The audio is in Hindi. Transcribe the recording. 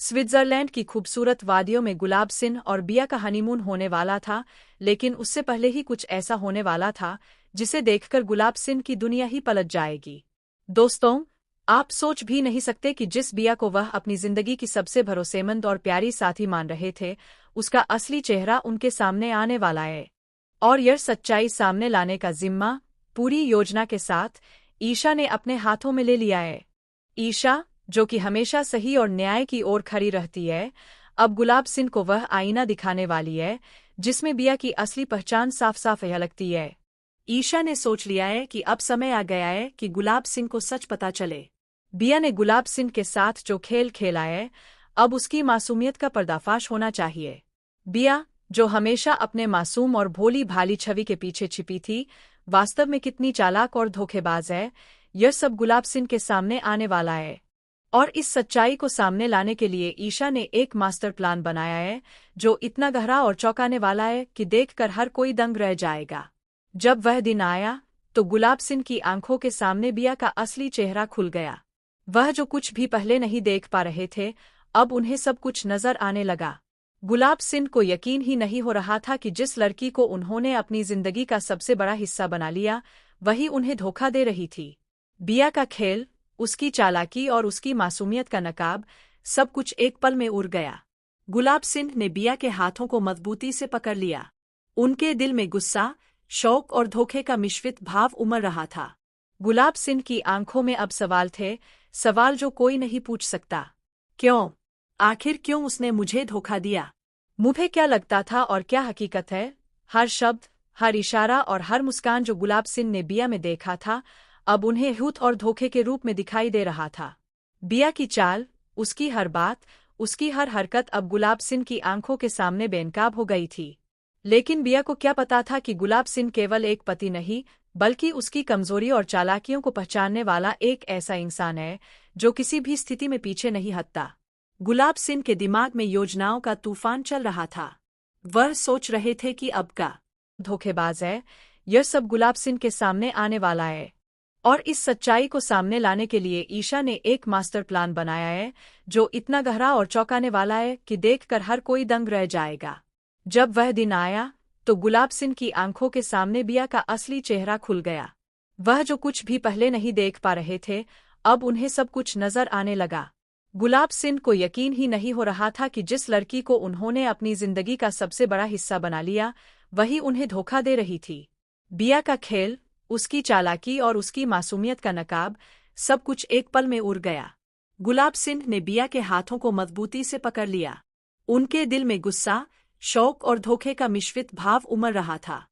स्विट्जरलैंड की खूबसूरत वादियों में गुलाब सिंह और बिया का हनीमून होने वाला था, लेकिन उससे पहले ही कुछ ऐसा होने वाला था जिसे देखकर गुलाब सिंह की दुनिया ही पलट जाएगी। दोस्तों, आप सोच भी नहीं सकते कि जिस बिया को वह अपनी जिंदगी की सबसे भरोसेमंद और प्यारी साथी मान रहे थे, उसका असली चेहरा उनके सामने आने वाला है। और यह सच्चाई सामने लाने का जिम्मा पूरी योजना के साथ ईशा ने अपने हाथों में ले लिया है। ईशा, जो कि हमेशा सही और न्याय की ओर खड़ी रहती है, अब गुलाब सिंह को वह आईना दिखाने वाली है जिसमें बिया की असली पहचान साफ साफ लगती है। ईशा ने सोच लिया है कि अब समय आ गया है कि गुलाब सिंह को सच पता चले। बिया ने गुलाब सिंह के साथ जो खेल खेला है, अब उसकी मासूमियत का पर्दाफाश होना चाहिए। बिया, जो हमेशा अपने मासूम और भोली भाली छवि के पीछे छिपी थी, वास्तव में कितनी चालाक और धोखेबाज है, यह सब गुलाब सिंह के सामने आने वाला है। और इस सच्चाई को सामने लाने के लिए ईशा ने एक मास्टर प्लान बनाया है जो इतना गहरा और चौंकाने वाला है कि देखकर हर कोई दंग रह जाएगा। जब वह दिन आया तो गुलाब सिंह की आंखों के सामने बिया का असली चेहरा खुल गया। वह जो कुछ भी पहले नहीं देख पा रहे थे, अब उन्हें सब कुछ नजर आने लगा। गुलाब सिंह को यकीन ही नहीं हो रहा था कि जिस लड़की को उन्होंने अपनी जिंदगी का सबसे बड़ा हिस्सा बना लिया, वही उन्हें धोखा दे रही थी। बिया का खेल, उसकी चालाकी और उसकी मासूमियत का नकाब, सब कुछ एक पल में उड़ गया। गुलाब सिंह ने बिया के हाथों को मजबूती से पकड़ लिया। उनके दिल में गुस्सा, शौक और धोखे का मिश्रित भाव उमड़ रहा था। गुलाब सिंह की आंखों में अब सवाल थे, सवाल जो कोई नहीं पूछ सकता। क्यों? आखिर क्यों उसने मुझे धोखा दिया? मुझे क्या लगता था और क्या हकीकत है? हर शब्द, हर इशारा और हर मुस्कान जो गुलाब सिंह ने बिया में देखा था, अब उन्हें झूठ और धोखे के रूप में दिखाई दे रहा था। बिया की चाल, उसकी हर बात, उसकी हर हरकत अब गुलाब सिंह की आंखों के सामने बेनकाब हो गई थी। लेकिन बिया को क्या पता था कि गुलाब सिंह केवल एक पति नहीं, बल्कि उसकी कमजोरी और चालाकियों को पहचानने वाला एक ऐसा इंसान है जो किसी भी स्थिति में पीछे नहीं हटता। गुलाब सिंह के दिमाग में योजनाओं का तूफान चल रहा था। वह सोच रहे थे कि अब का धोखेबाज है, यह सब गुलाब सिंह के सामने आने वाला है। और इस सच्चाई को सामने लाने के लिए ईशा ने एक मास्टर प्लान बनाया है जो इतना गहरा और चौंकाने वाला है कि देखकर हर कोई दंग रह जाएगा। जब वह दिन आया तो गुलाब सिंह की आंखों के सामने बिया का असली चेहरा खुल गया। वह जो कुछ भी पहले नहीं देख पा रहे थे, अब उन्हें सब कुछ नजर आने लगा। गुलाब सिंह को यकीन ही नहीं हो रहा था कि जिस लड़की को उन्होंने अपनी जिंदगी का सबसे बड़ा हिस्सा बना लिया, वही उन्हें धोखा दे रही थी। बिया का खेल, उसकी चालाकी और उसकी मासूमियत का नकाब, सब कुछ एक पल में उड़ गया। गुलाब सिंह ने बिया के हाथों को मजबूती से पकड़ लिया। उनके दिल में गुस्सा, शौक और धोखे का मिश्रित भाव उमड़ रहा था।